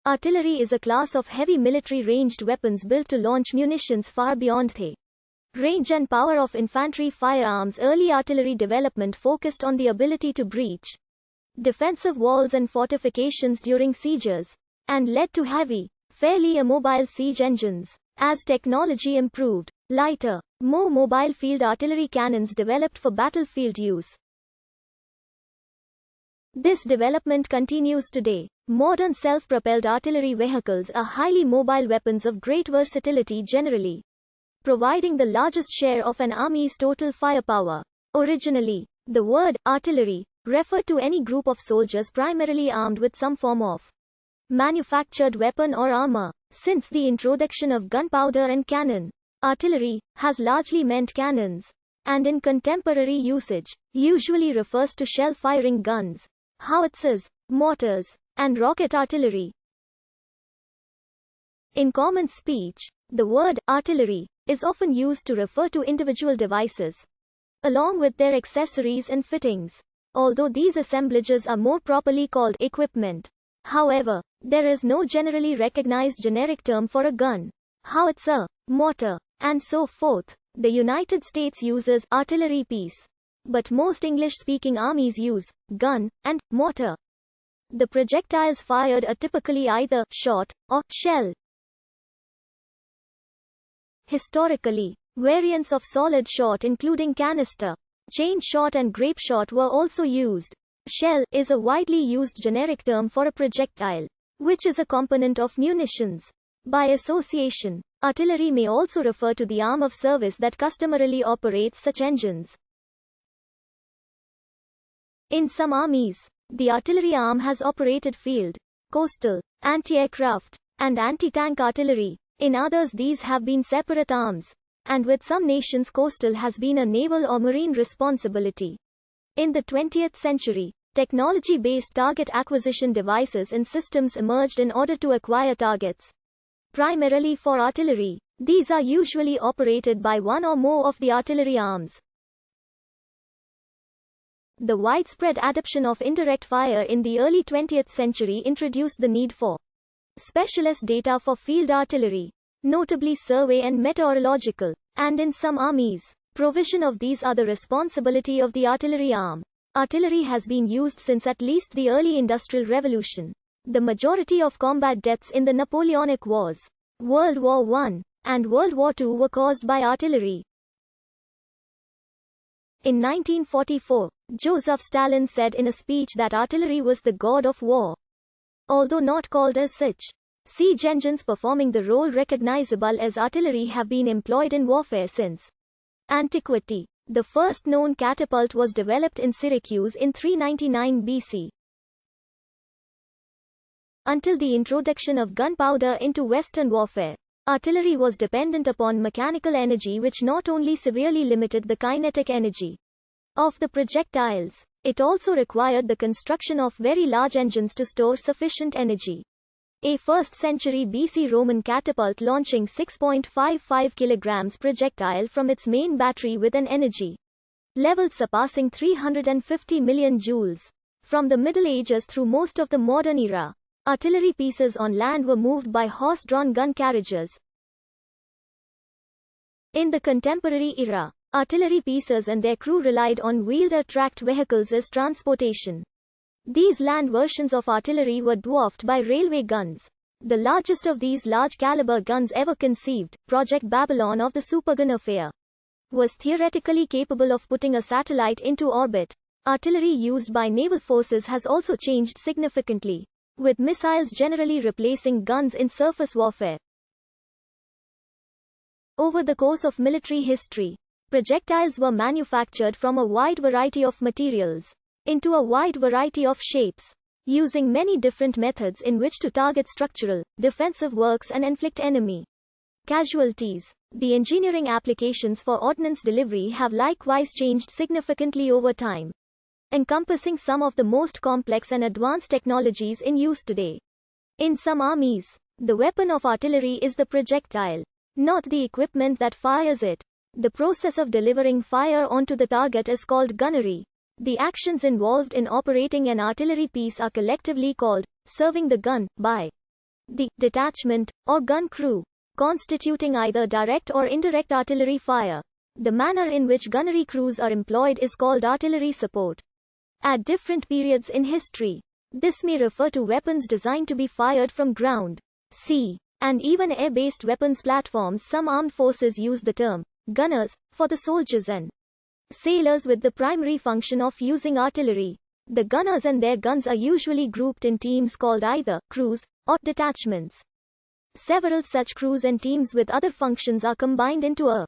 Artillery is a class of heavy military ranged weapons built to launch munitions far beyond the range and power of infantry firearms. Early artillery development focused on the ability to breach defensive walls and fortifications during sieges, and led to heavy, fairly immobile siege engines. As technology improved, lighter, more mobile field artillery cannons developed for battlefield use. This development continues today. Modern self-propelled artillery vehicles are highly mobile weapons of great versatility, generally providing the largest share of an army's total firepower. Originally, the word artillery referred to any group of soldiers primarily armed with some form of manufactured weapon or armor. Since the introduction of gunpowder and cannon, artillery has largely meant cannons, and in contemporary usage, usually refers to shell-firing guns, howitzers, mortars, and rocket artillery. In common speech, the word artillery is often used to refer to individual devices, along with their accessories and fittings, although these assemblages are more properly called equipment. However, there is no generally recognized generic term for a gun, howitzer, mortar, and so forth. The United States uses artillery piece, but most English-speaking armies use gun and mortar. The projectiles fired are typically either shot or shell. Historically, variants of solid shot including canister, chain shot and grape shot were also used. Shell is a widely used generic term for a projectile, which is a component of munitions. By association, artillery may also refer to the arm of service that customarily operates such engines. In some armies, the artillery arm has operated field, coastal, anti-aircraft, and anti-tank artillery. In others, these have been separate arms, and with some nations, coastal has been a naval or marine responsibility. In the 20th century, technology-based target acquisition devices and systems emerged in order to acquire targets, primarily for artillery. These are usually operated by one or more of the artillery arms. The widespread adoption of indirect fire in the early 20th century introduced the need for specialist data for field artillery, notably survey and meteorological, and in some armies, provision of these are the responsibility of the artillery arm. Artillery has been used since at least the early Industrial Revolution. The majority of combat deaths in the Napoleonic Wars, World War I, and World War II were caused by artillery. In 1944, Joseph Stalin said in a speech that artillery was the god of war. Although not called as such, siege engines performing the role recognizable as artillery have been employed in warfare since antiquity. The first known catapult was developed in Syracuse in 399 BC. Until the introduction of gunpowder into Western warfare, artillery was dependent upon mechanical energy, which not only severely limited the kinetic energy of the projectiles, it also required the construction of very large engines to store sufficient energy. A 1st century BC Roman catapult launching 6.55 kilograms projectile from its main battery with an energy level surpassing 350 million joules. From the Middle Ages through most of the modern era, artillery pieces on land were moved by horse-drawn gun carriages. In the contemporary era, artillery pieces and their crew relied on wheeled or tracked vehicles as transportation. These land versions of artillery were dwarfed by railway guns. The largest of these large-caliber guns ever conceived, Project Babylon of the Supergun affair, was theoretically capable of putting a satellite into orbit. Artillery used by naval forces has also changed significantly, with missiles generally replacing guns in surface warfare. Over the course of military history, projectiles were manufactured from a wide variety of materials, into a wide variety of shapes, using many different methods in which to target structural, defensive works and inflict enemy casualties. The engineering applications for ordnance delivery have likewise changed significantly over time, encompassing some of the most complex and advanced technologies in use today. In some armies, the weapon of artillery is the projectile, not the equipment that fires it. The process of delivering fire onto the target is called gunnery. The actions involved in operating an artillery piece are collectively called serving the gun by The detachment, or gun crew, constituting either direct or indirect artillery fire. The manner in which gunnery crews are employed is called artillery support. At different periods in history, this may refer to weapons designed to be fired from ground, sea, and even air-based weapons platforms. Some armed forces use the term gunners for the soldiers and sailors with the primary function of using artillery. The gunners and their guns are usually grouped in teams called either crews or detachments. Several such crews and teams with other functions are combined into a